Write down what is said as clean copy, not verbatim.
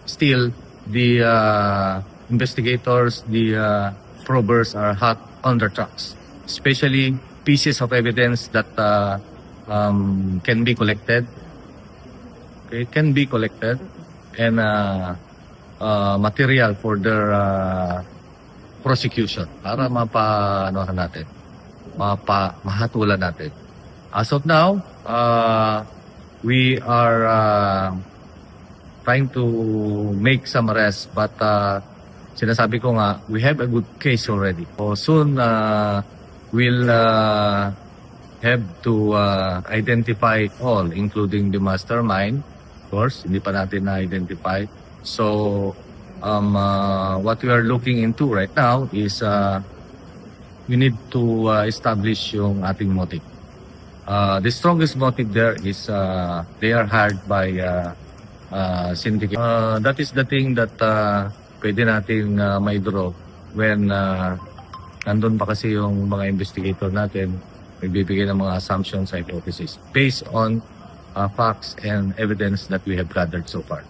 still the investigators, the probers are hot on their tracks, especially pieces of evidence that can be collected. Okay, can be collected and material for their prosecution para mahatulan natin. As of now, we are trying to make some arrests, but sinasabi ko nga, we have a good case already. So soon, we'll have to identify all, including the mastermind. Of course, hindi pa natin na-identify. So, what we are looking into right now is we need to establish yung ating motive. The strongest motive there is they are hired by syndicate. That is the thing that pwede nating mai-draw when nandun pa kasi yung mga investigator natin, nagbibigay ng mga assumptions, hypotheses based on facts and evidence that we have gathered so far.